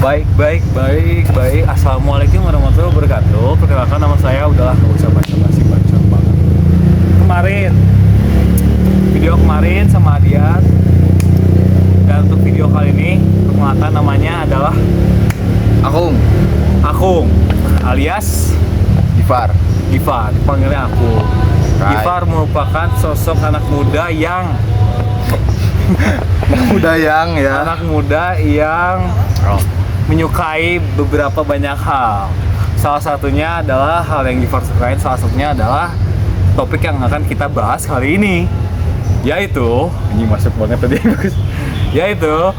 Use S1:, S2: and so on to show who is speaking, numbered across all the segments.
S1: Baik. Assalamualaikum warahmatullahi wabarakatuh. Perkenalkan, nama saya udahlah nggak usah basa-basi banget. Video kemarin sama Adian. Dan untuk video kali ini, perkenalkan namanya adalah Akung alias
S2: Gifar,
S1: dipanggilnya Akung.
S2: Right.
S1: Gifar merupakan sosok anak muda yang menyukai beberapa banyak hal. Salah satunya adalah hal yang Gifar sukai, salah satunya adalah topik yang akan kita bahas kali ini, yaitu ini masuk banget tadi yaitu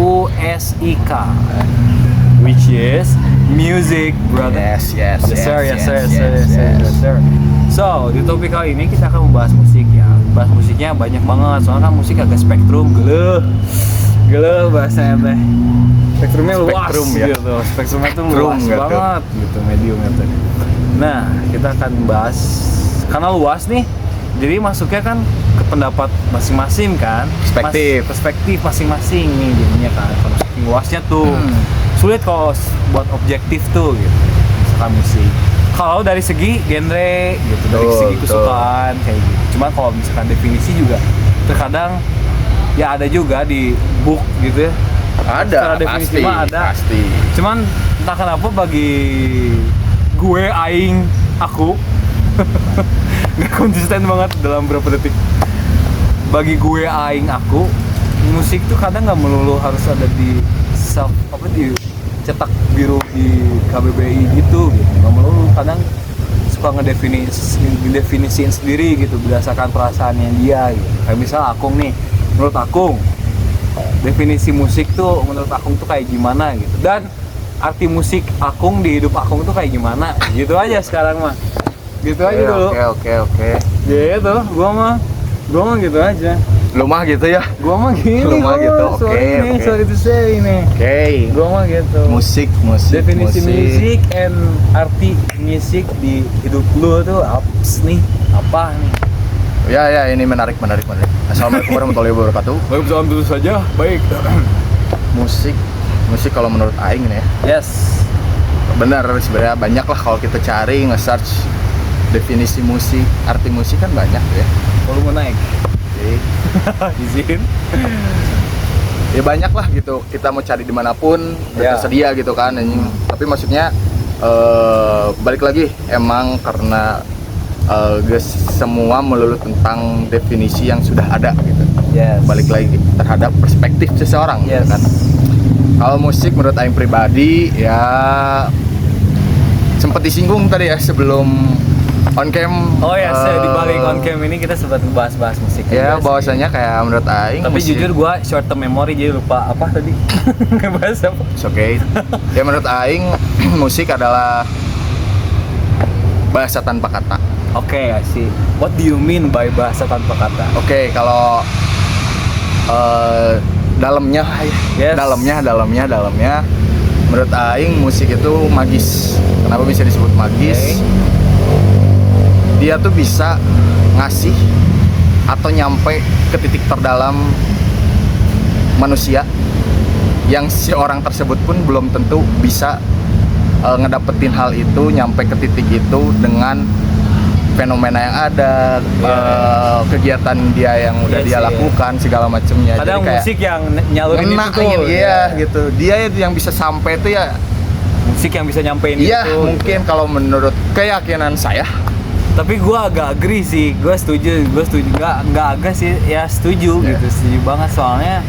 S1: MUSIK, which is music, brother.
S2: Yes,
S1: sir. So, di topik kali ini kita akan membahas musik ya. Bahas musiknya banyak banget, soalnya kan musik agak spektrum, geleh bahasanya teh. Spektrumnya luas
S2: ya.
S1: gitu. Spektrumnya tuh luas banget gitu, mediumnya teh. Nah, kita akan bahas karena luas nih. Jadi masuknya kan ke pendapat masing-masing kan, perspektif masing-masing nih jadinya kan. Kalau saking luasnya tuh sulit kalau buat objektif tuh gitu. Misalkan musik. Kalau dari segi genre gitu, dari segi kesukaan kayak gitu. Cuman kalau misalkan definisi juga terkadang ya ada juga di book gitu ya.
S2: Ada, pasti.
S1: Cuman entah kenapa bagi gue aku nggak konsisten banget dalam berapa detik. Bagi gue aku musik tuh kadang nggak melulu harus ada di di cetak biru di KBBI gitu nggak melulu, kadang suka ngedefinisiin sendiri gitu berdasarkan perasaannya dia gitu. Kayak misal Akung nih, menurut Akung definisi musik tuh menurut Akung tuh kayak gimana gitu, dan arti musik Akung di hidup Akung tuh kayak gimana gitu aja sekarang mah. Gitu aja dulu.
S2: Oke.
S1: Gitu, gua mah gitu aja.
S2: Lu mah gitu ya?
S1: Gua mah gini.
S2: Lu mah gitu. Oke.
S1: Sorry to say ini.
S2: Oke.
S1: Gua mah gitu.
S2: Musik.
S1: Definisi musik and arti musik di hidup lu tuh apa nih?
S2: Ya, ini menarik. Assalamualaikum warahmatullahi wabarakatuh.
S1: Waalaikumsalam, tentu saja. Baik.
S2: Musik kalau menurut aing nih ya.
S1: Yes.
S2: Benar, sebenarnya banyak lah kalau kita cari nge-search definisi musik, arti musik kan banyak ya.
S1: Volume naik.
S2: Oke.
S1: Izin.
S2: Ya banyak lah gitu. Kita mau cari dimanapun tersedia gitu kan. Tapi maksudnya balik lagi emang karena semua melulu tentang definisi yang sudah ada gitu.
S1: Yes.
S2: Balik lagi terhadap perspektif seseorang gitu kan. Kalau musik menurut aing pribadi ya sempat disinggung tadi ya sebelum on cam.
S1: Oh ya, di balik on cam ini kita sempat bahas musik.
S2: Ya, bahwasanya kayak menurut aing.
S1: Tapi musik, jujur gua short term memory jadi lupa apa tadi. Ngebahas apa?
S2: It's okay. Ya menurut aing musik adalah bahasa tanpa kata.
S1: Oke, sih. What do you mean by bahasa tanpa kata?
S2: Oke, kalau dalamnya menurut aing musik itu magis. Kenapa bisa disebut magis? Dia tuh bisa ngasih atau nyampe ke titik terdalam manusia yang si orang tersebut pun belum tentu bisa ngedapetin hal itu, nyampe ke titik itu dengan fenomena yang ada, kegiatan dia yang udah dia lakukan segala macamnya.
S1: Kadang jadi musik yang nyalurin itu tuh.
S2: Iya gitu. Dia itu yang bisa sampai itu ya
S1: musik yang bisa nyampein itu.
S2: Iya, mungkin kalau menurut keyakinan saya.
S1: Tapi gue agak agree sih, gue setuju, nggak agak sih, ya setuju gitu, setuju banget soalnya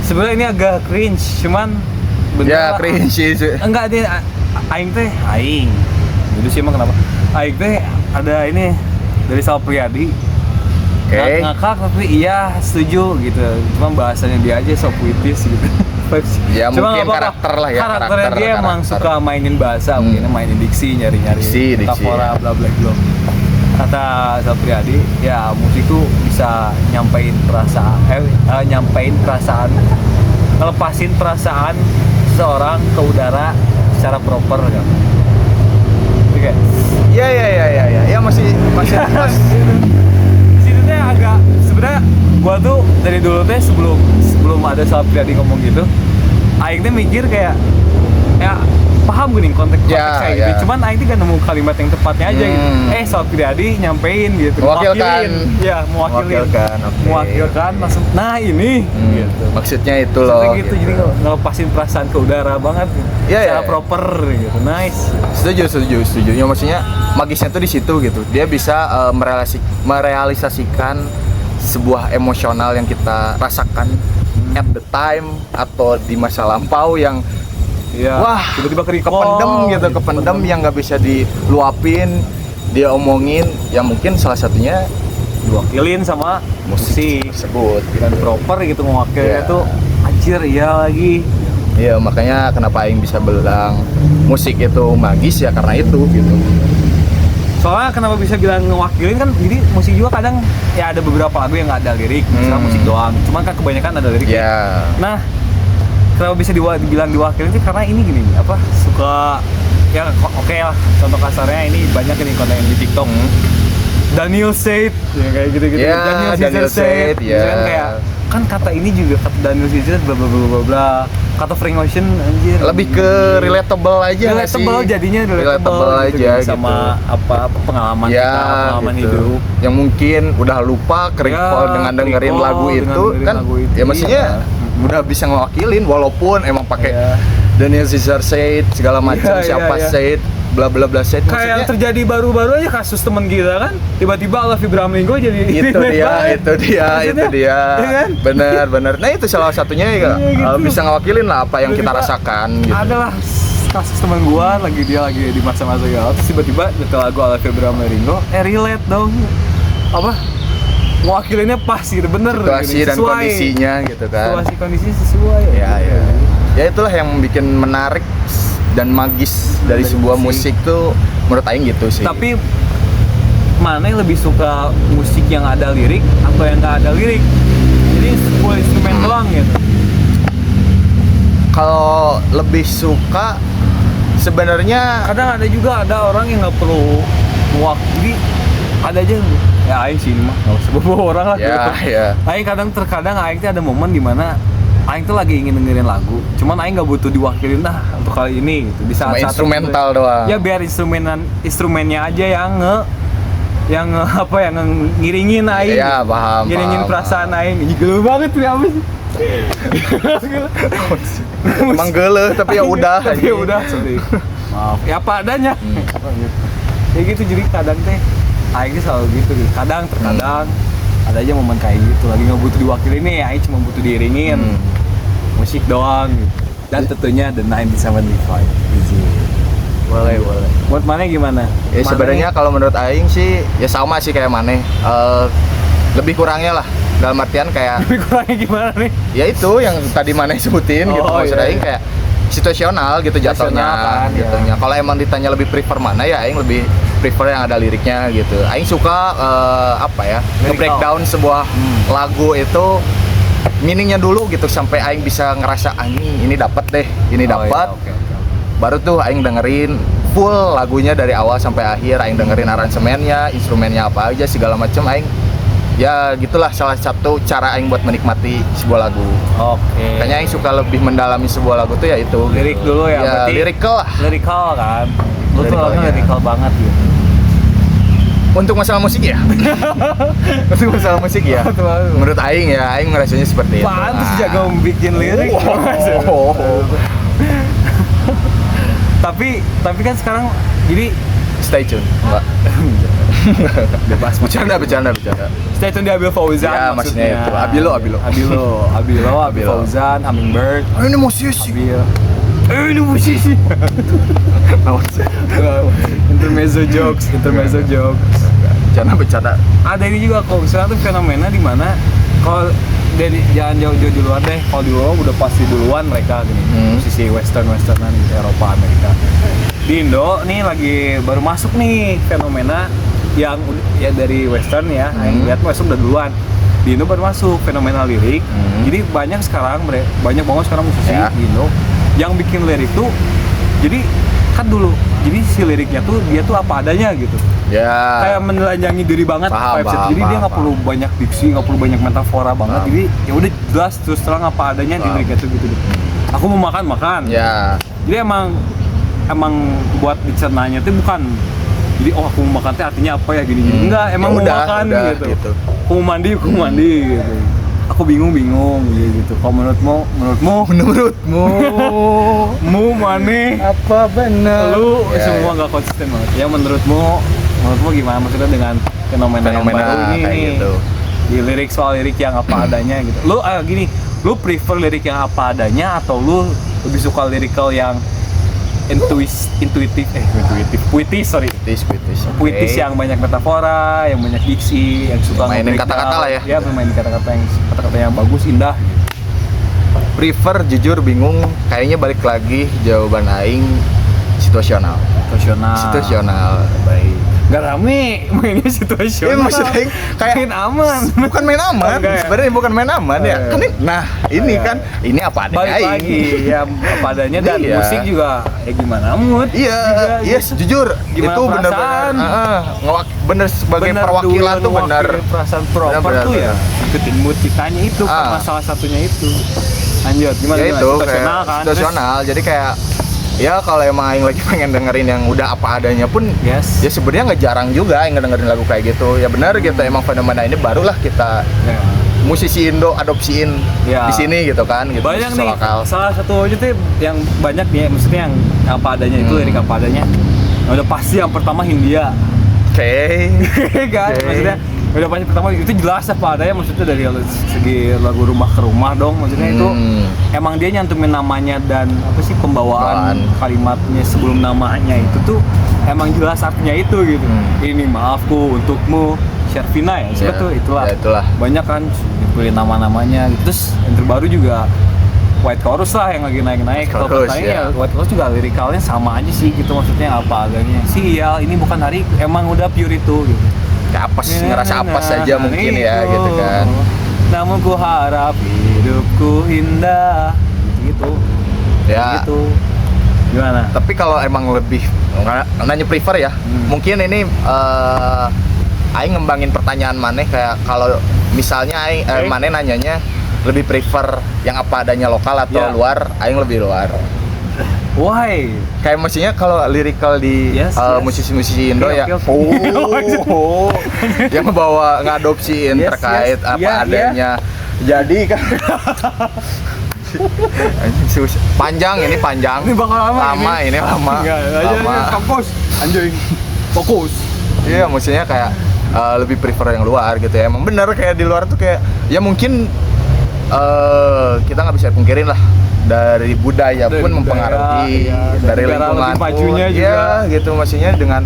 S1: sebenarnya ini agak cringe, cuman
S2: ya cringe sih.
S1: Enggak deh, aing gitu sih emang kenapa? Aing teh ada ini dari Sal Priadi, ngakak tapi iya setuju gitu, cuma bahasanya dia aja so puitis gitu.
S2: Ya
S1: cuma
S2: mungkin karakter lah ya,
S1: karakternya dia emang suka mainin bahasa, mungkin mainin diksi, nyari-nyari metafora bla bla bla. Kata Sapriadi, ya musik tuh bisa nyampein perasaan, ngelepasin perasaan seseorang ke udara secara proper kan. Oke.
S2: Ya masih
S1: di situ agak sebenarnya gua tuh dari dulu teh sebelum ada Sal Priadi ngomong gitu, aing teh mikir kayak ya paham gue nih konteks kayak gitu. Cuman aing teh gak nemu kalimat yang tepatnya aja gitu. Sal Priadi nyampein gitu.
S2: Mewakilkan.
S1: Ya, mewakilkan.
S2: Okay.
S1: Mewakilkan langsung. Nah, ini gitu.
S2: Maksudnya itu loh.
S1: Maksudnya gitu. Jadi ngelepasin perasaan ke udara banget. Secara proper gitu. Nice.
S2: Setuju. Ya maksudnya magisnya tuh di situ gitu. Dia bisa merealisasikan sebuah emosional yang kita rasakan at the time atau di masa lampau yang wah
S1: tiba-tiba
S2: kependem yang nggak bisa diluapin, dia omongin, yang mungkin salah satunya
S1: diwakilin sama musik
S2: tersebut
S1: dan proper gitu mewakilnya tuh anjir lagi.
S2: Iya, makanya kenapa aing bisa bilang musik itu magis ya karena itu gitu.
S1: Soalnya kenapa bisa bilang ngewakilin kan, jadi musik juga kadang ya ada beberapa lagu yang nggak ada lirik, misalnya musik doang. Cuman kan kebanyakan ada lirik. Nah, kenapa bisa dibilang diwakilin sih? Karena ini gini, suka ya oke lah. Contoh kasarnya ini banyak ini konten di TikTok. Daniel Said, ya kayak gitu-gitu.
S2: Daniel Said,
S1: kan kayak kan kata ini juga kata Daniel Said bla bla bla bla. Kata Frank Ocean anjir.
S2: Lebih ke relatable aja
S1: relatable
S2: sih.
S1: Jadinya
S2: relatable
S1: gitu,
S2: aja
S1: sama apa pengalaman kita, pengalaman
S2: gitu.
S1: hidup.
S2: Yang mungkin udah lupa recall dengan dengerin lagu itu kan. Ya maksudnya udah bisa ngewakilin walaupun emang pakai Daniel Caesar Said segala macam Said bla bla bla Said.
S1: Kayak yang terjadi baru-baru aja kasus teman kita kan, tiba-tiba Alaf Ibrahim Linggo jadi
S2: itu dia
S1: kan?
S2: benar nah itu salah satunya ya gitu. Bisa ngewakilin lah apa yang kita rasakan gitu.
S1: Adalah kasus teman gua lagi di masa-masa galau, terus tiba-tiba nyetel lagu Alaf Ibrahim Linggo relate dong mewakilinnya pas gitu, bener
S2: situasi
S1: gitu,
S2: dan kondisinya gitu kan,
S1: situasi kondisinya sesuai
S2: ya itulah yang bikin menarik dan magis dari sebuah musik tuh menurut aing gitu sih.
S1: Tapi mana yang lebih suka musik yang ada lirik atau yang nggak ada lirik? Jadi full instrumen doang gitu.
S2: Kalau lebih suka sebenarnya
S1: kadang ada orang yang nggak perlu mewakili, ada aja ya aing sih mah nggak usah bawa orang lah gitu. Aing terkadang aing tuh ada momen dimana aing tuh lagi ingin dengerin lagu, cuman aing nggak butuh diwakilin untuk kali ini gitu. Di saat
S2: instrumental doang.
S1: Ya biar instrumennya aja yang ngiringin aing.
S2: Iya, paham.
S1: Ngiringin perasaan aing. Ini gelo banget nih apa sih?
S2: Emang gelo tapi ya udah.
S1: Tapi ya udah, sorry. Maaf. Ya apa adanya. Ya gitu, jadi kadang teh aing selalu gitu. Terkadang ada aja momen kayak gitu, lagi nggak butuh diwakilin nih, aing cuma butuh diiringin musik doang gitu. Dan tentunya The 1975 boleh buat Mane gimana?
S2: Ya sebenarnya kalau menurut aing sih ya sama sih kayak Mane, lebih kurangnya lah dalam artian kayak
S1: lebih kurangnya gimana nih?
S2: Ya itu yang tadi Mane sebutin gitu, maksud aing kayak situasional gitu jatuhnya gitu. Kalau emang ditanya lebih prefer mana ya aing lebih prefer yang ada liriknya gitu. Aing suka nge-breakdown sebuah lagu itu meaningnya dulu gitu sampai aing bisa ngerasa ini dapat deh, baru tuh aing dengerin full lagunya dari awal sampai akhir, aing dengerin aransemennya, instrumennya apa aja segala macam aing. Ya gitulah salah satu cara aing buat menikmati sebuah lagu. Kayaknya aing suka lebih mendalami sebuah lagu tuh ya itu
S1: lirik dulu ya, berarti lirikal kan. Lu tuh orangnya lirikal banget gitu.
S2: Untuk masalah musik ya? Untuk masalah musik ya? Menurut aing ya, aing ngerasanya seperti itu.
S1: Pantes jago bikin lirik. Tapi kan sekarang jadi
S2: stay tune. Enggak. Bebas bercanda.
S1: Stay tune di Abil Fauzan
S2: ya, maksudnya itu. Abilo,
S1: Fauzan, Hummingbird.
S2: Ini musisi.
S1: Ini musisi. Intermezzo jokes.
S2: Bercanda.
S1: Ada ini juga kok, misalnya tuh fenomena di mana kalau dari jangan jauh-jauh di luar deh, kalau di luar udah pasti duluan mereka gini, musisi westernan gitu, Eropa, Amerika. Di Indo nih lagi baru masuk nih fenomena yang ya dari western ya, yang lihat western udah duluan. Di Indo baru masuk fenomena lirik. Jadi banyak banget sekarang musisi di Indo yang bikin lirik tuh, jadi kan dulu jadi si liriknya tuh dia tuh apa adanya gitu.
S2: Ya.
S1: Kayak menelanjangi diri banget
S2: Paham,
S1: vibes-nya.
S2: paham,
S1: Jadi dia
S2: paham,
S1: nggak perlu banyak diksi, nggak perlu banyak metafora banget.
S2: Paham.
S1: Jadi ya udah jelas terus terang apa adanya di
S2: Paham.
S1: liriknya tuh gitu. Aku mau makan.
S2: Ya.
S1: Jadi emang buat dicernanya tuh bukan jadi aku mau makan teh artinya apa ya gini. Enggak, emang
S2: Ya
S1: mau
S2: udah,
S1: makan
S2: udah,
S1: gitu.
S2: gitu.
S1: Aku mau mandi gitu. Aku bingung gitu. Kalau menurutmu
S2: Menurutmu
S1: mu maneh
S2: apa benar?
S1: lu
S2: Ya,
S1: semua nggak konsisten banget. Ya menurutmu gimana maksudnya dengan fenomena yang
S2: Fenomena
S1: baru ini
S2: kayak gitu.
S1: di lirik soal lirik yang apa adanya gitu. Lu prefer lirik yang apa adanya atau lu lebih suka lirikal yang puitis
S2: Oke.
S1: yang banyak metafora, yang banyak diksi, yang suka
S2: Mainin
S1: nge-breakdown.
S2: kata-kata lah ya.
S1: Ya, bermain kata-kata yang bagus, indah.
S2: Prefer jujur bingung, kayaknya balik lagi jawaban aing situasional. Situasional. Baik.
S1: Gak rame mainnya situasional.
S2: Iya, maksudnya kayak
S1: main aman.
S2: Bukan main aman,
S1: Enggak ya?
S2: sebenarnya bukan main aman ya. Kan ini kan ini apa adanya
S1: Balik
S2: aing.
S1: lagi ya apa adanya dan
S2: Iya.
S1: musik juga ya gimana mood.
S2: Iya,
S1: juga,
S2: yes,
S1: gitu.
S2: jujur
S1: Gimana
S2: itu benar-benar
S1: perasaan?
S2: bener sebagai
S1: Bener
S2: perwakilan
S1: dulu
S2: tuh benar.
S1: mewakili perasaan proper
S2: Bener,
S1: tuh ya
S2: bener.
S1: ikutin mood kitanya itu karena salah satunya itu. Lanjut gimana?
S2: Ya itu
S1: Situasional
S2: kayak
S1: kan.
S2: situasional. Jadi kayak ya kalau emang aing lagi pengen dengerin yang udah apa adanya pun
S1: Yes.
S2: ya sebenarnya nggak jarang juga aing ngedengerin lagu kayak gitu. Ya benar gitu emang fenomena ini barulah kita
S1: Ya.
S2: musisi Indo adopsiin
S1: Ya.
S2: di sini gitu kan gitu.
S1: Banyak
S2: musisi
S1: nih,
S2: lokal.
S1: salah satu aja tuh yang banyak nih, maksudnya yang apa adanya itu lirik apa adanya. Yang udah pasti yang pertama Hindia.
S2: Oke.
S1: Kan,
S2: Oke.
S1: maksudnya udah pasti pertama itu jelas apa adanya, maksudnya dari segi lagu Rumah ke Rumah dong, maksudnya itu emang dia nyantumin namanya dan apa sih pembawaan kalimatnya sebelum namanya itu tuh emang jelas artinya itu gitu. Ini maafku untukmu Shervina ya, siapa
S2: Ya,
S1: tuh itulah.
S2: ya, itulah.
S1: Banyak kan dipilih nama-namanya gitu. Terus yang terbaru juga White Chorus lah yang lagi naik-naik. Kalau
S2: Chorus,
S1: pertanyaannya
S2: ya.
S1: White Chorus juga lirikalnya sama aja sih gitu, maksudnya apa adanya. Sial, ini bukan hari emang udah pure itu gitu.
S2: Kayak apes, ngerasa apes saja mungkin ya
S1: itu.
S2: gitu kan.
S1: Namun ku harap hidupku indah gitu.
S2: Ya.
S1: Gitu. Gimana?
S2: Tapi kalau emang lebih nanya prefer ya, mungkin ini aing ngembangin pertanyaan maneh kayak kalau misalnya aing maneh nanyanya lebih prefer yang apa adanya lokal atau
S1: Ya.
S2: luar, aing lebih luar.
S1: Why?
S2: Kayak maksudnya kalau lirikal di
S1: Yes, yes.
S2: musisi-musisi Indo
S1: Oke,
S2: ya,
S1: oke, oke.
S2: yang membawa ngadopsiin
S1: Yes,
S2: terkait
S1: yes.
S2: apa
S1: Iya,
S2: adanya. Jadi kan panjang ini panjang.
S1: Ini bakal lama
S2: ini lama.
S1: Enggak,
S2: lama.
S1: fokus. Anjing. Fokus.
S2: Iya, maksudnya kayak lebih prefer yang luar gitu ya. Emang bener kayak di luar tuh kayak ya mungkin kita nggak bisa pungkirin lah dari budaya
S1: Dari
S2: pun
S1: budaya,
S2: mempengaruhi,
S1: iya.
S2: dari
S1: Negara
S2: lingkungan
S1: lebih
S2: pun.
S1: majunya juga.
S2: Iya, gitu maksudnya dengan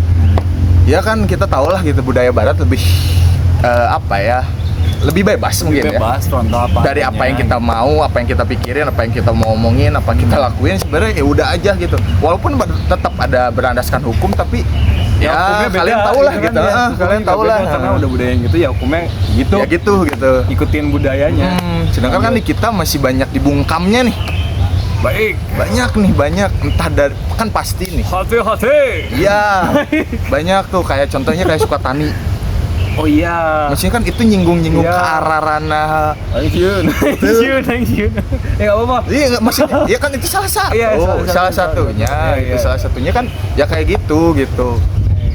S2: ya kan kita tahu lah gitu budaya barat lebih apa ya? Lebih bebas mungkin ya.
S1: Bebas, frontal apa
S2: Dari apa yang
S1: adanya.
S2: kita mau, apa yang kita pikirin, apa yang kita mau omongin, apa yang kita lakuin sebenarnya ya udah aja gitu. Walaupun tetap ada berlandaskan hukum tapi ya
S1: hukumnya beda,
S2: kalian tahu lah
S1: kan,
S2: gitu.
S1: ya.
S2: Kalian
S1: Hukumnya
S2: tahu
S1: beda,
S2: lah.
S1: karena udah budaya yang gitu ya hukumnya gitu.
S2: Ya gitu.
S1: Ikutin budayanya.
S2: Sedangkan kan di kita masih banyak dibungkamnya nih.
S1: Baik.
S2: Banyak entah dari kan pasti nih.
S1: Hati-hati.
S2: Iya. Banyak tuh kayak contohnya kayak Sukatani.
S1: Oh iya.
S2: Maksudnya kan itu nyinggung-nyinggung
S1: Iya.
S2: ke arah ranah.
S1: Thank you. Ya nggak apa-apa.
S2: Iya, maksudnya ya kan itu salah satu.
S1: Iya,
S2: salah satunya.
S1: Iya,
S2: Itu
S1: iya.
S2: salah satunya kan ya kayak gitu.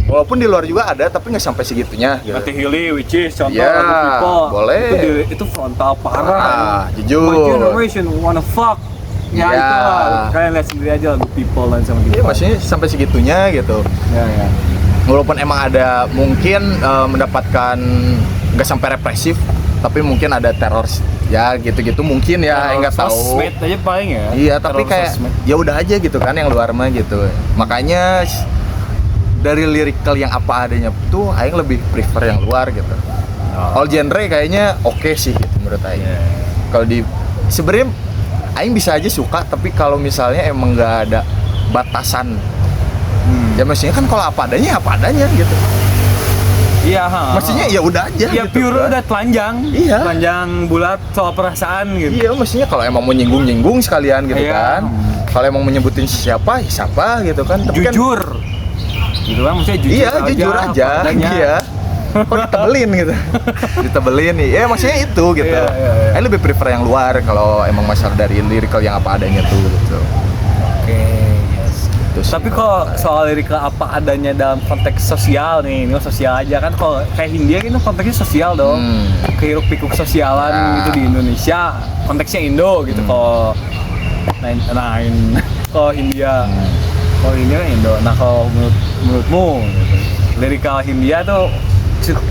S2: Walaupun di luar juga ada tapi nggak sampai segitunya gitu.
S1: Hati Hili, which is contoh
S2: Ya,
S1: lagu People.
S2: boleh.
S1: Itu frontal parah.
S2: Jujur.
S1: My generation wanna fuck. Ya
S2: Ya.
S1: itu lah. Kalian lihat sendiri aja lagu People dan sama gitu.
S2: Iya, maksudnya sampai segitunya gitu.
S1: Ya.
S2: Walaupun emang ada mungkin mendapatkan nggak sampai represif tapi mungkin ada teror ya gitu-gitu mungkin ya nggak tahu.
S1: Sosmed aja paling ya.
S2: Iya, tapi
S1: Teror
S2: kayak
S1: sosmed.
S2: ya udah aja gitu kan yang luar mah gitu. Makanya dari lirikal yang apa adanya tuh aing lebih prefer yang luar gitu. All genre kayaknya oke sih gitu menurut aing.
S1: Iya.
S2: Kalau di sebenarnya aing bisa aja suka tapi kalau misalnya emang nggak ada batasan. Ya maksudnya kan kalau apa adanya gitu.
S1: Iya, ha.
S2: Maksudnya ya udah aja
S1: Ya
S2: gitu
S1: pure
S2: kan.
S1: udah telanjang.
S2: Iya.
S1: Telanjang bulat soal perasaan gitu.
S2: Iya, maksudnya kalau emang mau nyinggung sekalian gitu
S1: Iya.
S2: kan. Kalau emang menyebutin siapa, ya siapa gitu kan. Tapi kan,
S1: Jujur. Gitu kan maksudnya jujur
S2: iya, jujur aja.
S1: apa adanya.
S2: Iya. Kok ditebelin gitu. Ditebelin nih. Ya maksudnya itu gitu.
S1: Iya, iya.
S2: Saya lebih prefer yang luar kalau emang masalah dari lyrical yang apa adanya tuh gitu.
S1: Oke, yes.
S2: Gitu sih.
S1: Tapi kalau soal lirikal apa adanya dalam konteks sosial nih, ini sosial aja kan. Kalau kayak Hindia kan konteksnya sosial dong. Kehiruk pikuk sosialan
S2: Ya.
S1: gitu di Indonesia, konteksnya Indo gitu. Kalau kalau Hindia, kalau Hindia kan Indo. Nah kalau menurutmu, gitu, lirikal Hindia tuh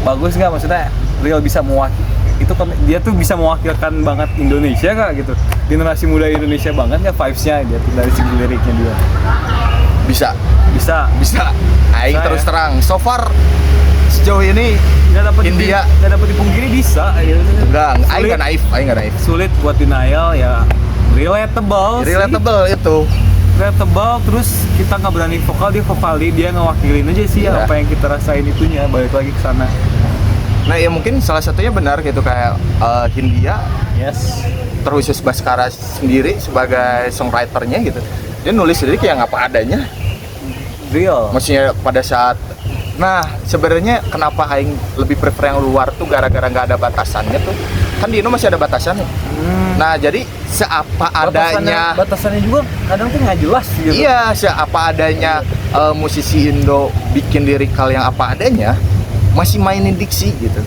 S1: bagus nggak? Maksudnya real bisa mewakili itu kan dia tuh bisa mewakilkan banget Indonesia kak gitu, generasi muda Indonesia banget nggak vibes-nya dia tuh dari segi liriknya dia
S2: Bisa.
S1: bisa
S2: Aing
S1: Bisa,
S2: terus
S1: ya.
S2: terang. So far sejauh ini
S1: nggak dapat
S2: India.
S1: nggak dapat dipungkiri bisa gitu.
S2: enggak, Aing
S1: Sulit.
S2: nggak naif.
S1: Sulit buat denial ya, relatable sih.
S2: Relatable itu.
S1: Relatable, terus kita nggak berani vokal dia ngewakilin aja sih
S2: Iya.
S1: apa yang kita rasain itunya, balik lagi ke sana.
S2: Nah ya mungkin salah satunya benar gitu kayak Hindia
S1: Yes.
S2: terusus Baskara sendiri sebagai songwriternya gitu. Dia nulis sendiri kayak apa adanya.
S1: Real.
S2: Maksudnya pada saat sebenarnya kenapa Aing lebih prefer yang luar tuh gara-gara nggak ada batasannya tuh. Kan di Indo masih ada batasannya. Nah jadi seapa adanya.
S1: Batasannya juga kadang tuh nggak jelas gitu.
S2: Iya, seapa adanya musisi Indo bikin lirikal yang apa adanya, masih mainin diksi gitu.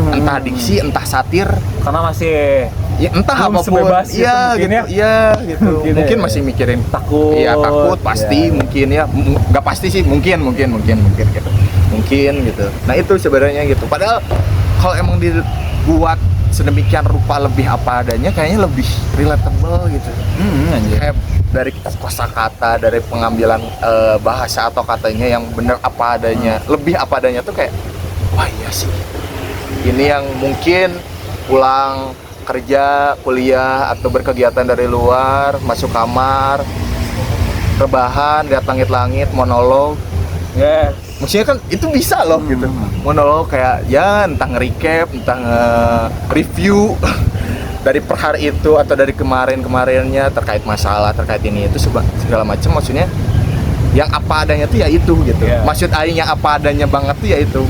S2: Entah diksi, entah satir,
S1: Karena masih
S2: ya entah
S1: belum
S2: apapun.
S1: sebebas itu
S2: Iya
S1: mungkin
S2: gitu,
S1: ya.
S2: iya gitu.
S1: Mungkin
S2: Mungkin
S1: ya.
S2: masih mikirin
S1: Takut.
S2: Iya, takut pasti
S1: Ya.
S2: mungkin ya. Nggak pasti sih, mungkin gitu. Mungkin gitu. Nah, itu sebenarnya gitu. Padahal kalau emang dibuat sedemikian rupa lebih apa adanya kayaknya lebih relatable gitu.
S1: Anjir.
S2: Kayak dari kosakata, dari pengambilan bahasa atau katanya yang bener apa adanya, lebih apa adanya tuh kayak wah iya sih. Ini yang mungkin pulang kerja, kuliah atau berkegiatan dari luar, masuk kamar, rebahan, lihat langit-langit, monolog.
S1: Yes.
S2: Maksudnya kan itu bisa loh gitu. Monolog kayak ya entah nge-recap, entah nge-review dari per hari itu atau dari kemarinnya terkait masalah, terkait ini itu segala macam. Maksudnya yang apa adanya tuh ya itu gitu.
S1: Yeah.
S2: Maksud Aing yang apa adanya banget tuh ya itu.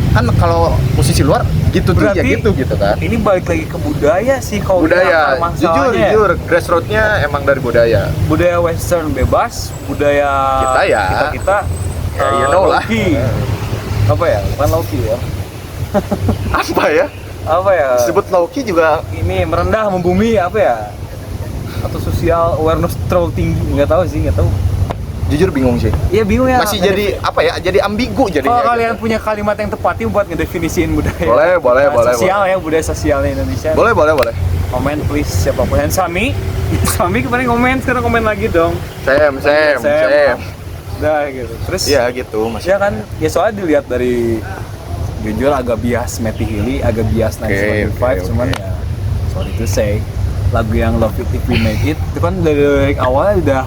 S2: Kan kalau posisi luar gitu tuh ya
S1: Berarti
S2: gitu kan.
S1: Ini balik lagi ke budaya sih kalau
S2: Budaya,
S1: kita masalahnya.
S2: jujur, grassroots-nya emang dari budaya.
S1: Budaya western bebas, budaya
S2: Kita ya.
S1: kita
S2: Ya, you know lah.
S1: low-key. Apa ya? Bukan low-key ya.
S2: Apa ya?
S1: Apa ya?
S2: Disebut Loki juga
S1: Ini merendah membumi apa ya? Atau social awareness terlalu tinggi, nggak tahu sih, nggak tahu.
S2: jujur bingung sih.
S1: Iya bingung ya.
S2: Masih jadi apa ya? Jadi ambigu jadinya.
S1: Kalau kalian
S2: gitu.
S1: punya kalimat yang tepat nih buat ngedefinisiin budaya.
S2: Boleh,
S1: Budaya sosial ya, budaya sosialnya Indonesia.
S2: Boleh.
S1: Komen please siapapun. Dan Sami, Sami kemarin komen, sekarang komen lagi dong.
S2: Sam.
S1: Udah gitu. Terus
S2: Iya gitu, Mas.
S1: ya kan, ya soalnya dilihat dari jujur agak bias Matty Healy, agak bias 1975,
S2: Oke.
S1: cuman ya sorry to say lagu yang Love It If We Make It itu kan dari lirik awalnya udah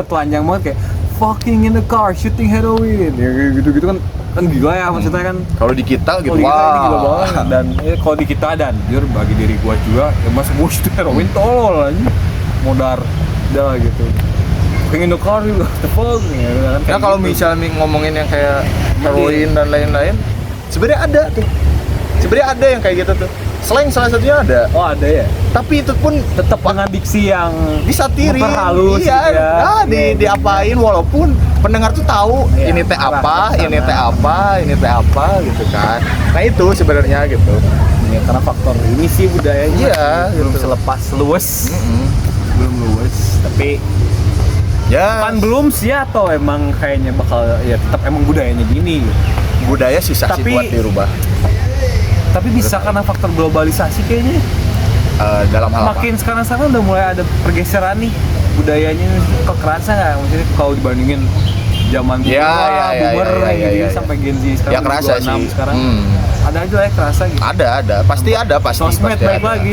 S1: telanjang banget kayak fucking in the car, shooting heroin, ya gitu-gitu kan gila ya maksudnya kan.
S2: Kalau di kita gitu,
S1: Kalau di kita ini gila
S2: wah.
S1: banget dan kalau di kita dan jujur bagi diri gua juga ya mas gua shooting heroin tolol aja modar udah gitu. Pengen in the car juga, what the fuck ya, kan,
S2: Nah
S1: kayak
S2: kalau
S1: gitu.
S2: misalnya ngomongin yang kayak heroin dan lain-lain, sebenarnya ada tuh. Sebenarnya ada yang kayak gitu tuh. Slang salah satunya ada.
S1: Oh ada ya,
S2: Tapi itu pun
S1: tetap dengan diksi yang
S2: disatirin,
S1: memperhalus
S2: iya,
S1: gitu ya.
S2: nah, diapain walaupun pendengar tuh tahu
S1: Iya,
S2: ini teh
S1: arah
S2: apa,
S1: ke sana.
S2: ini teh apa gitu kan. Nah itu sebenarnya gitu.
S1: ya, karena faktor ini sih budayanya
S2: Iya,
S1: belum
S2: gitu.
S1: selepas luwes, belum luwes, tapi
S2: Ya
S1: kan belum sih atau emang kayaknya bakal ya tetap emang budayanya gini gitu.
S2: budaya susah sih
S1: Tapi-
S2: buat dirubah.
S1: Tapi bisa karena faktor globalisasi kayaknya
S2: Dalam hal apa?
S1: makin sekarang udah mulai ada pergeseran nih budayanya kok kerasa nggak maksudnya kalau dibandingin zaman
S2: Ya, ya, ya,
S1: boomer
S2: ya, ya,
S1: gitu
S2: ya, ya.
S1: sampai Gen Z sekarang
S2: Ya, kerasa
S1: 26
S2: sih.
S1: sekarang ada aja lah ya kerasa gitu.
S2: Ada, pasti ada, pasti.
S1: Sosmed
S2: pasti
S1: baik
S2: ada.
S1: lagi.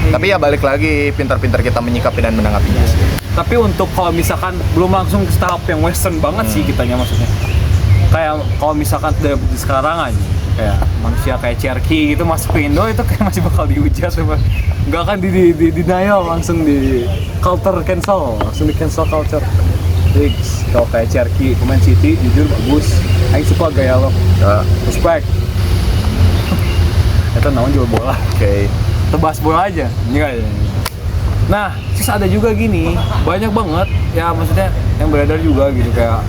S2: Tapi ya balik lagi, pintar-pintar kita menyikapi dan menanggapinya sih.
S1: Tapi untuk kalau misalkan belum langsung ke tahap yang western banget sih kitanya maksudnya. kayak kalau misalkan di sekarang aja kayak manusia kayak Cherky gitu masuk ke Indo itu kayak masih bakal dihujat tuh, nggak akan di denial, langsung di culture cancel, langsung di cancel culture. Fix. Kalau kayak Cherky pemain City jujur bagus, Aing suka gaya lo, respect. Itu namanya jual bola.
S2: Oke.
S1: Tebas bola aja, enggak ya. Nah, terus ada juga gini, banyak banget ya maksudnya yang beredar juga gitu kayak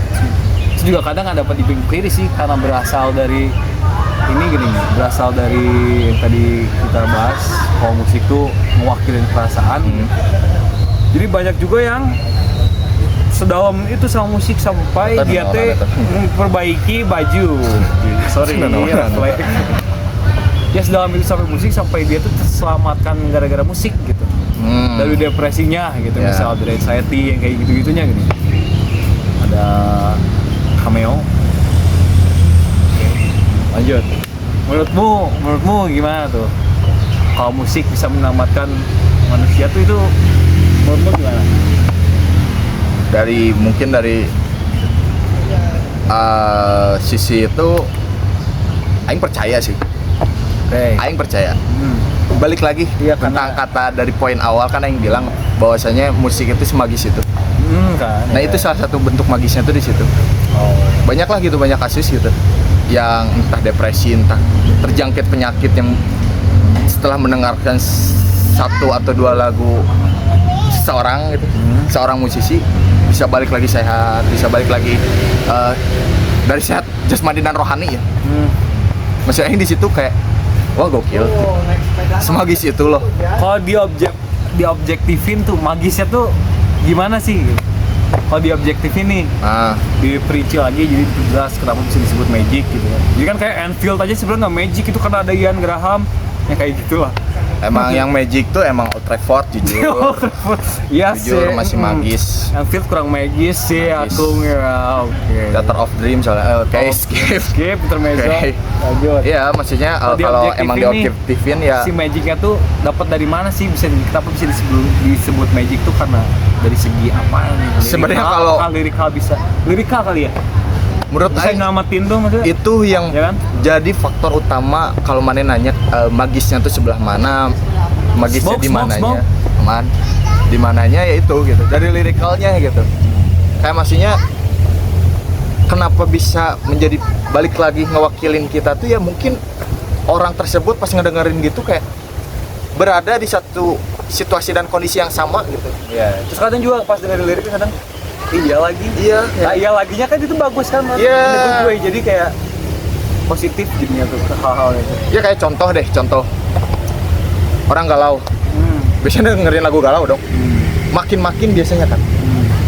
S1: itu juga kadang nggak dapat dipungkiri sih karena berasal dari ini gini nih, berasal dari yang tadi kita bahas kalau musik tuh mewakili perasaan. Jadi banyak juga yang sedalam itu sama musik sampai dia teh memperbaiki baju. Sorry, refleks. Ya sedalam itu sampai musik sampai dia tuh terselamatkan gara-gara musik gitu. Dari depresinya gitu, misal dari anxiety yang kayak gitu-gitunya gitu. Ada cameo. Lanjut. Menurutmu gimana tuh? Kalau musik bisa menyelamatkan manusia tuh itu menurutmu gimana?
S2: Mungkin dari sisi itu Aing percaya sih. Aing percaya. Balik lagi tentang kata dari poin awal kan Aing bilang bahwasanya musik itu semagis itu.
S1: Kan.
S2: Nah itu salah satu bentuk magisnya tuh di situ. Banyak lah gitu, banyak kasus gitu yang entah depresi, entah terjangkit penyakit yang setelah mendengarkan satu atau dua lagu seseorang gitu, seorang musisi bisa balik lagi sehat, bisa balik lagi dari sehat jasmani dan rohani ya. Maksudnya di situ kayak wah gokil, semagis itu loh.
S1: Kalau diobjektifin tuh magisnya tuh gimana sih? Kalau diobjektifin nih, diperinci lagi jadi jelas kenapa bisa disebut magic gitu kan. Jadi kan kayak Enfield aja sebenarnya nggak magic, itu karena ada Ian Graham, ya kayak gitulah.
S2: Emang yang magic tuh emang Old Trafford jujur.
S1: Iya
S2: jujur
S1: sih.
S2: masih magis.
S1: Enfield kurang magis sih, aku ya. Oke.
S2: Theater of Dream soalnya. Oke, skip
S1: intermezzo. Lanjut.
S2: Iya, maksudnya kalau emang diobjektifin ya.
S1: Si magicnya tuh dapat dari mana sih? Kenapa bisa disebut magic tuh karena dari segi apa nih?
S2: Sebenarnya kalau
S1: lirikal kali ya.
S2: Menurut
S1: Aing ngamatin tuh maksudnya
S2: itu yang
S1: ya kan?
S2: Jadi faktor utama kalau mana nanya magisnya tuh sebelah mana, magisnya di mananya, aman, di mananya ya itu gitu. Dari lirikalnya gitu. Kayak maksudnya kenapa bisa menjadi balik lagi ngewakilin kita tuh ya mungkin orang tersebut pas ngedengerin gitu kayak berada di satu situasi dan kondisi yang sama gitu.
S1: Iya. Terus kadang juga pas dengerin liriknya kadang iya lagi.
S2: Iya.
S1: Nah, iya laginya kan itu bagus kan, Mas.
S2: Iya.
S1: Gue jadi kayak positif jadinya tuh ke hal-hal itu.
S2: Ya kayak contoh. Orang galau. Biasanya dengerin lagu galau dong. Makin-makin biasanya kan.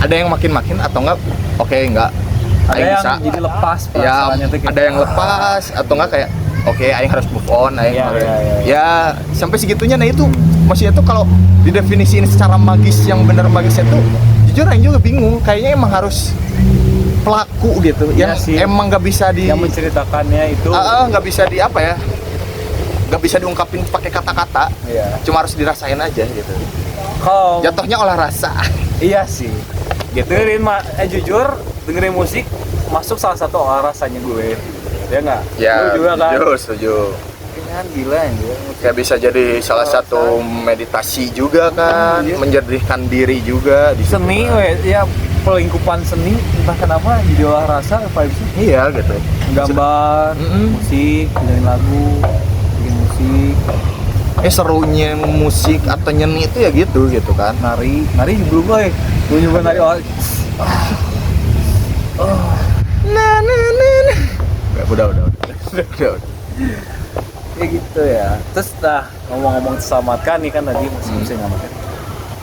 S2: Ada yang makin-makin atau enggak? Oke, enggak.
S1: Ada yang
S2: bisa.
S1: Jadi lepas
S2: Ya,
S1: tuh
S2: ada yang lepas atau enggak kayak oke, aing harus move on, Ya, sampai segitunya. Nah itu maksudnya tuh kalau didefinisiin secara magis yang benar magisnya tuh jujur aing juga bingung. Kayaknya emang harus pelaku gitu yang emang nggak bisa
S1: yang menceritakannya itu
S2: nggak bisa di apa ya, nggak bisa diungkapin pakai kata-kata. Cuma harus dirasain aja gitu.
S1: Kalau
S2: jatuhnya olah rasa.
S1: Iya sih gitu. Jujur dengerin musik masuk salah satu olah rasanya gue, ya nggak?
S2: Ya,
S1: lu juga kan?
S2: Setuju.
S1: Kan gila ya.
S2: Kayak bisa jadi salah satu meditasi juga kan, menjernihkan diri juga di
S1: seni, ya pelingkupan seni entah kenapa jadi olah rasa apa itu?
S2: Iya gitu.
S1: Gambar, musik, dengerin lagu, bikin musik.
S2: Serunya musik atau nyeni itu ya gitu kan.
S1: Nari belum gue. Gue juga nari
S2: Udah.
S1: Ya gitu ya. Terus ngomong-ngomong terselamatkan nih kan tadi musik bisa nyelamatkan.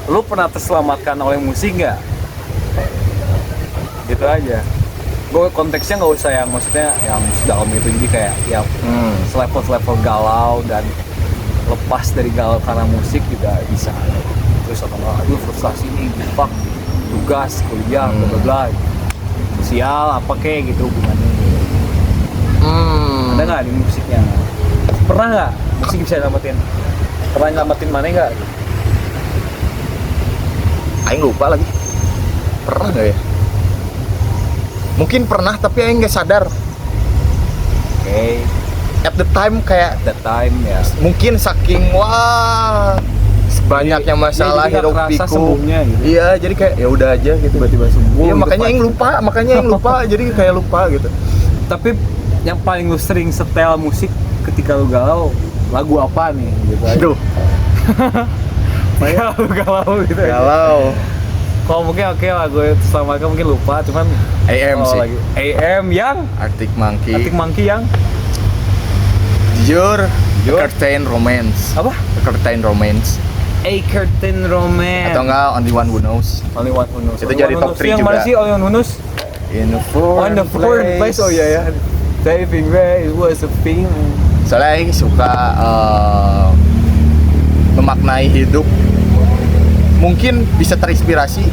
S1: Lu pernah terselamatkan oleh musik nggak? Gitu aja. Gue konteksnya nggak usah yang maksudnya yang sedalam itu, jadi kayak yang selevel galau dan lepas dari galau karena musik juga bisa. Terus aduh frustasi nih, fuck, tugas, kuliah, bla bla bla. Sosial apa kayak gitu hubungannya. Ada nggak di musiknya? Pernah nggak musik bisa nyelamatin? Pernah nyelamatin mana nggak?
S2: Aing lupa lagi. Pernah nggak ya? Mungkin pernah tapi aing nggak sadar.
S1: Oke.
S2: At the time kayak
S1: That time ya.
S2: mungkin saking wah banyaknya masalah
S1: jadi nggak
S2: hiruk
S1: kerasa
S2: pikuk.
S1: sembuhnya gitu.
S2: Iya, jadi kayak ya udah aja gitu.
S1: Tiba-tiba sembuh.
S2: Iya,
S1: gitu,
S2: makanya
S1: pas.
S2: aing lupa, jadi kayak lupa gitu.
S1: Tapi yang paling lu sering setel musik ketika lu galau, lagu apa nih gitu aja.
S2: Aduh,
S1: Kayak lu galau gitu aja.
S2: galau.
S1: Kalau mungkin oke lagu itu selama mereka mungkin lupa, cuman
S2: AM
S1: kalau
S2: sih.
S1: lagi AM yang
S2: Arctic Monkey.
S1: Arctic Monkey yang
S2: Jujur,
S1: Jujur.
S2: Curtain Romance.
S1: apa?
S2: Curtain Romance.
S1: A Curtain Romance.
S2: Atau enggak Only One Who Knows.
S1: Only One Who Knows.
S2: Itu
S1: Only
S2: jadi
S1: One Who
S2: top
S1: Knows.
S2: 3
S1: Yang
S2: juga.
S1: mana sih Only One Who Knows?
S2: In the fourth
S1: On the fourth place. Oh iya ya. Saving Grace was a thing.
S2: Soalnya aing suka memaknai hidup. Mungkin bisa terinspirasi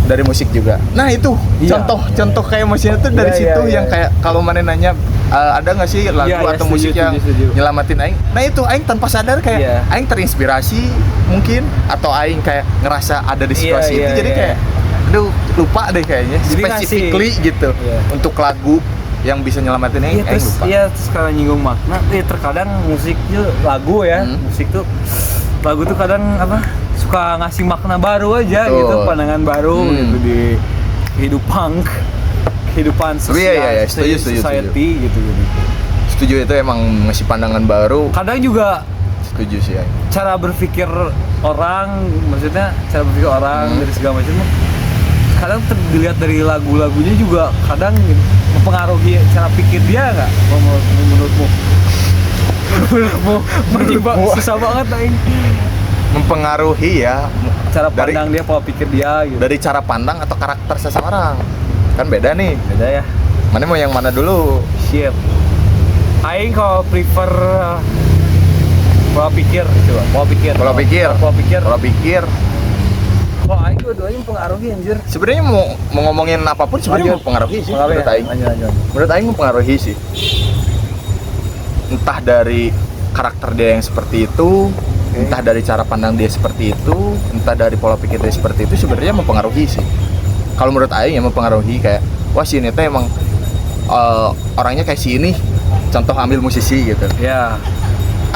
S2: dari musik juga. Nah itu
S1: Iya.
S2: contoh kayak musiknya tuh dari
S1: Iya,
S2: situ
S1: iya,
S2: yang
S1: iya.
S2: kayak kalau mana nanya ada nggak sih lagu
S1: Iya, iya,
S2: atau
S1: setuju,
S2: musik yang
S1: setuju.
S2: nyelamatin aing? Nah itu aing tanpa sadar kayak
S1: Iya.
S2: aing terinspirasi mungkin atau aing kayak ngerasa ada di situasi
S1: Iya,
S2: itu
S1: iya,
S2: jadi
S1: iya.
S2: kayak aduh lupa deh kayaknya
S1: Jadi
S2: specifically gitu
S1: Iya.
S2: untuk lagu yang bisa nyelamatin aing,
S1: Iya
S2: aing
S1: terus,
S2: lupa.
S1: iya terus kalau nyinggung makna, terkadang musik tuh lagu ya, musik tuh lagu tuh kadang apa suka ngasih makna baru aja
S2: Betul.
S1: gitu, pandangan baru gitu di kehidupan sosial,
S2: Iya, setuju,
S1: society gitu.
S2: Setuju, itu emang ngasih pandangan baru.
S1: Kadang juga
S2: Setuju sih aing.
S1: cara berpikir orang, maksudnya cara berpikir orang dari segala macam kadang dilihat dari lagu-lagunya juga kadang mempengaruhi cara pikir dia nggak menurutmu? Menurutmu susah banget aing.
S2: Mempengaruhi ya
S1: Cara
S2: dari
S1: pandang dia, pola pikir dia gitu.
S2: dari cara pandang atau karakter seseorang kan beda nih.
S1: Beda ya.
S2: Mana mau yang mana dulu?
S1: Shit. Aing kalau prefer pola pikir coba, pola pikir.
S2: Pola pikir.
S1: Pola pikir.
S2: Pola pikir.
S1: Kalau Aing dua-duanya mempengaruhi anjir.
S2: Sebenarnya mau ngomongin apapun sebenarnya
S1: Lanjut.
S2: mempengaruhi sih
S1: Pengaruh
S2: menurut
S1: ya?
S2: aing.
S1: Lanjut.
S2: Menurut aing mempengaruhi sih. Entah dari karakter dia yang seperti itu, entah dari cara pandang dia seperti itu, entah dari pola pikir dia seperti itu sebenarnya mempengaruhi sih. Kalau menurut aing ya mempengaruhi kayak wah si ini teh emang orangnya kayak si ini. Contoh ambil musisi gitu.
S1: Ya.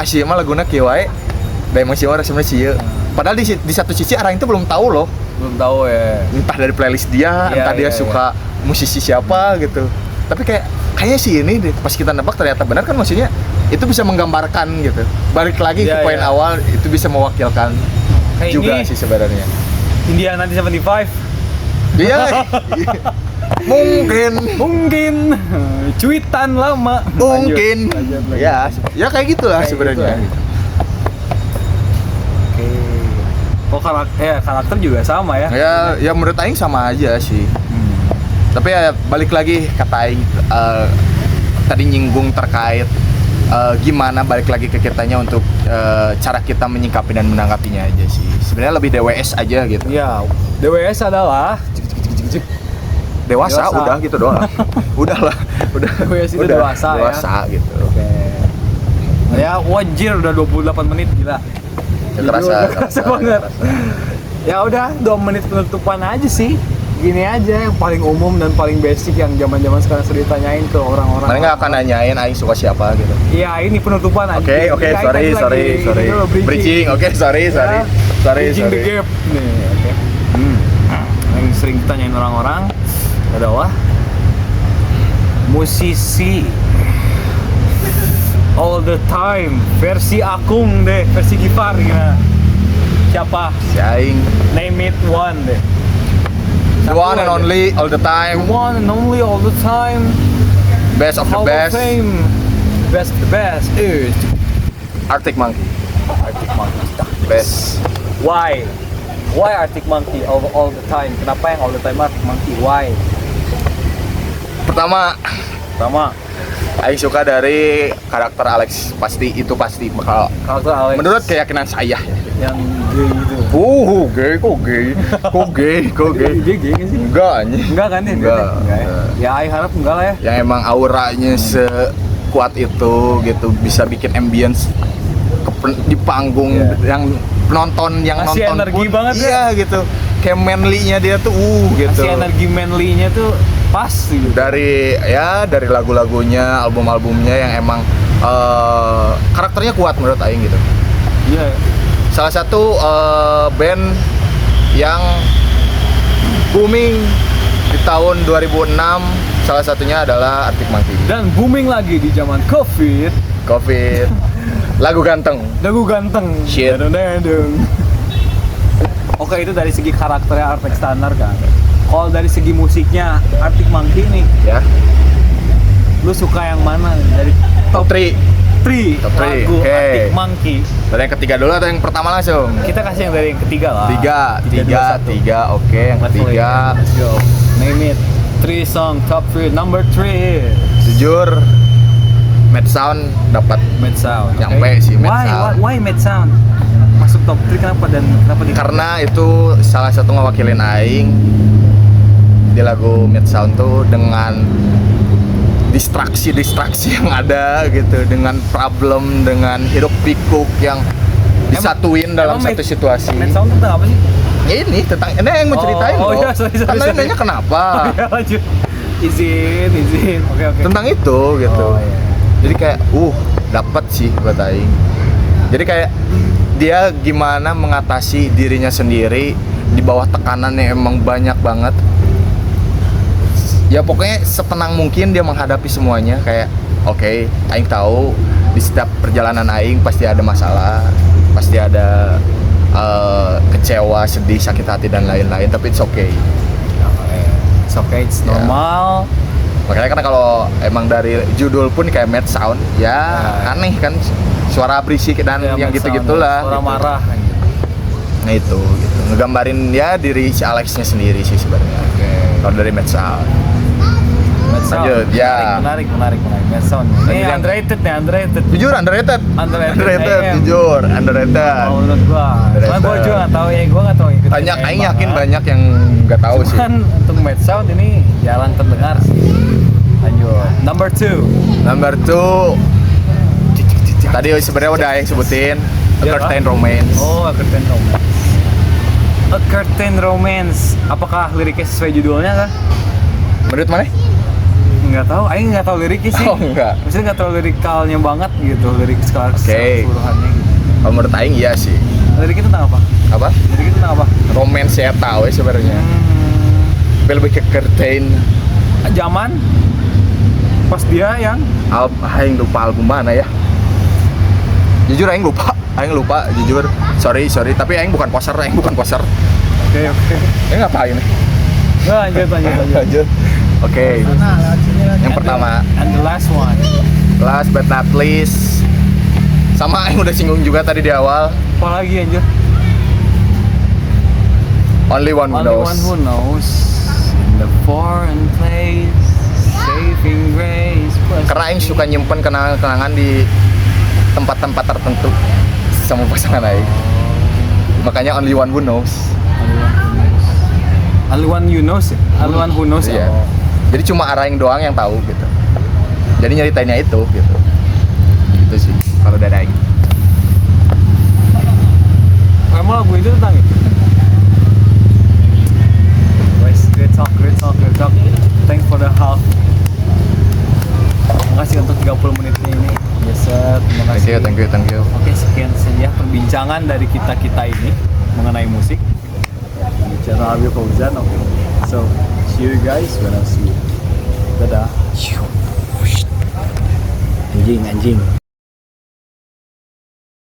S2: Si mah laguna kieu wae. Da emang si mah resepnya si ieu. Padahal di satu sisi orang itu belum tahu loh.
S1: Belum tahu ya.
S2: Entah dari playlist dia,
S1: Iya,
S2: entah dia
S1: iya,
S2: suka musisi siapa gitu. Tapi kayaknya si ini deh, pas kita nebak ternyata benar kan maksudnya itu bisa menggambarkan gitu. Balik lagi
S1: Iya,
S2: ke poin
S1: iya.
S2: awal itu bisa mewakilkan
S1: Kayak
S2: juga
S1: ini.
S2: sih sebenarnya.
S1: India 1975
S2: Iya. Mungkin
S1: cuitan lama.
S2: mungkin
S1: Lanjut.
S2: ya kayak gitulah
S1: Kayak
S2: sebenarnya.
S1: gitu ya. Oke. Oh karakter juga sama ya.
S2: Ya menurut aing sama aja sih. Tapi ya balik lagi kata aing tadi nyinggung terkait gimana balik lagi ke kitanya untuk cara kita menyikapi dan menanggapinya aja sih. Sebenarnya lebih DWS aja gitu.
S1: Ya, DWS adalah
S2: Dewasa
S1: Dewasa.
S2: udah gitu doang. Udahlah, udah.
S1: DWS itu
S2: udah,
S1: dewasa ya.
S2: dewasa gitu.
S1: Oke. Ya, wajir udah 28 menit gila.
S2: Ya,
S1: Gila,
S2: kerasa,
S1: udah
S2: kerasa,
S1: banget.
S2: kerasa.
S1: Ya udah, 2 menit penutupan aja sih. Gini aja yang paling umum dan paling basic yang zaman-zaman sekarang sering ditanyain ke orang-orang.
S2: Mana nggak akan nanyain aing suka siapa gitu.
S1: Iya, ini penutupan aja.
S2: Oke, sorry. Bridging. Oke, sorry.
S1: Bridging the gap. Nih, oke. Yang sering ditanyain orang-orang adalah musisi all the time versi Akung deh, versi Gifar gimana? Siapa?
S2: Si aing
S1: Name it one deh.
S2: the one and only all the
S1: The
S2: time,
S1: one and only all the time.
S2: best of the
S1: Hall
S2: best,
S1: of Fame. Best of the best is
S2: Arctic Monkey.
S1: Arctic Monkey.
S2: Best.
S1: Why? Why Arctic Monkey all the time? Kenapa yang all the time Arctic Monkey? Why?
S2: Pertama, aing suka dari karakter Alex, pasti bakal
S1: Karakter Alex
S2: menurut keyakinan saya ya.
S1: yang gay gitu.
S2: Kok gay?
S1: Dia gay nggak sih?
S2: Enggak anjing.
S1: Enggak kan ya?
S2: Enggak.
S1: Ya, ya I harap enggak lah ya.
S2: Yang emang auranya sekuat itu gitu bisa bikin ambience di panggung
S1: Iya.
S2: yang penonton yang
S1: Ngasih
S2: nonton
S1: energi
S2: pun
S1: banget ya.
S2: iya gitu. Kayak manly-nya dia tuh gitu.
S1: Kasih energi manly-nya tuh pas gitu.
S2: Dari lagu-lagunya, album-albumnya yang emang karakternya kuat menurut Aing gitu.
S1: Iya.
S2: Salah satu band yang booming di tahun 2006 salah satunya adalah Arctic Monkey.
S1: Dan booming lagi di zaman COVID.
S2: Lagu ganteng.
S1: Shit. Oke, itu dari segi karakternya Arctic Standard kan. Kalau dari segi musiknya Arctic Monkey nih,
S2: Ya.
S1: lu suka yang mana dari
S2: Top 3. Top 3,
S1: lagu
S2: oke.
S1: Arctic Monkey?
S2: Dari yang ketiga dulu atau yang pertama langsung?
S1: Kita kasih yang dari yang ketiga lah.
S2: Tiga. Oke, yang
S1: Let's play.
S2: ketiga.
S1: Let's go. Name it. 3 song top 3. Number 3.
S2: Jujur, Mad Sound dapat
S1: Mad Sound.
S2: Nyampe sih, Mad Sound.
S1: Why Mad Sound? Masuk top 3 kenapa di
S2: karena itu salah satu ngewakilin Aing di lagu Mad Sound tuh dengan distraksi yang ada gitu, dengan problem, dengan hiruk pikuk yang disatuin dalam satu situasi.
S1: Mad Sound tentang apa sih?
S2: Ya ini tentang ini yang mau ceritain loh.
S1: Iya, sorry.
S2: Karena nanya kenapa?
S1: Ya, lanjut. Izin. Oke.
S2: Tentang itu gitu.
S1: Oh, iya.
S2: Jadi kayak dapat sih buat Aing. Jadi kayak dia gimana mengatasi dirinya sendiri di bawah tekanan yang emang banyak banget. Ya pokoknya setenang mungkin dia menghadapi semuanya. Kayak oke, Aing tahu di setiap perjalanan Aing pasti ada masalah, pasti ada kecewa, sedih, sakit hati dan lain-lain, tapi it's okay.
S1: It's okay, it's normal.
S2: Makanya kan kalau emang dari judul pun kayak Mad Sound, ya aneh kan, suara berisik dan
S1: Ya,
S2: yang
S1: Mad Sound,
S2: gitu-gitulah.
S1: suara
S2: gitu.
S1: marah.
S2: Nah itu gitu, ngegambarin ya diri si Alexnya sendiri sih sebenarnya. Kalau dari Mad Sound.
S1: Mad Sound.
S2: Lanjut, ya.
S1: Menarik. Mad Sound. Ini
S2: yang-
S1: underrated.
S2: Jujur underrated.
S1: Ayam.
S2: Jujur underrated.
S1: Oh, menurut gua. Soalnya gua juga nggak tahu gua nggak tahu ikutin
S2: Banyak,
S1: ayam
S2: Aing yakin
S1: banget.
S2: banyak yang nggak tahu sih.
S1: Cuman untuk Mad Sound ini jarang terdengar sih. Lanjut. Number 2.
S2: Number 2. Tadi sebenarnya udah yang sebutin A
S1: Dia
S2: Curtain
S1: apa?
S2: Romance.
S1: Oh, A Curtain Romance. A Curtain Romance. Apakah liriknya sesuai judulnya kah?
S2: Menurut mana?
S1: Nggak tahu, Aing nggak tahu liriknya sih.
S2: Oh, enggak.
S1: Maksudnya nggak terlalu lirikalnya banget gitu, lirik
S2: Oke.
S1: keseluruhannya gitu.
S2: Kalau menurut Aing iya sih.
S1: Liriknya tentang apa?
S2: Apa?
S1: Liriknya tentang apa?
S2: Romance saya tahu ya sebenarnya. Tapi lebih ke curtain.
S1: Zaman pas dia yang
S2: Aing lupa album mana ya. Jujur Aing lupa, jujur. Sorry, tapi Aing bukan poser.
S1: oke.
S2: Aing ngapain nih?
S1: Nggak, lanjut.
S2: Oke. Yang pertama,
S1: and the last one.
S2: last but not least, sama Aing udah singgung juga tadi di awal.
S1: Apa lagi anjir?
S2: Only one who
S1: Only
S2: knows.
S1: one who knows in the foreign place, saving grace.
S2: Karena Aing suka nyimpen kenangan-kenangan di tempat-tempat tertentu sama pasangan Aing. Makanya only one who knows.
S1: Only one you knows. Only one who knows.
S2: Iya.
S1: Oh.
S2: Jadi cuma Aing doang yang tahu gitu. Jadi nyeritainnya itu gitu. Itu sih kalau dari Aing.
S1: Kamu lagu itu tentang itu? Guys, great talk. Thanks for the help. Makasih untuk 30 menitnya ini. Yes, sir. Terima kasih.
S2: Thank you.
S1: Oke, sekian saja perbincangan dari kita ini mengenai musik di channel Abi Fauzan. Oke, so see you guys when I see you. Dadah. Anjing.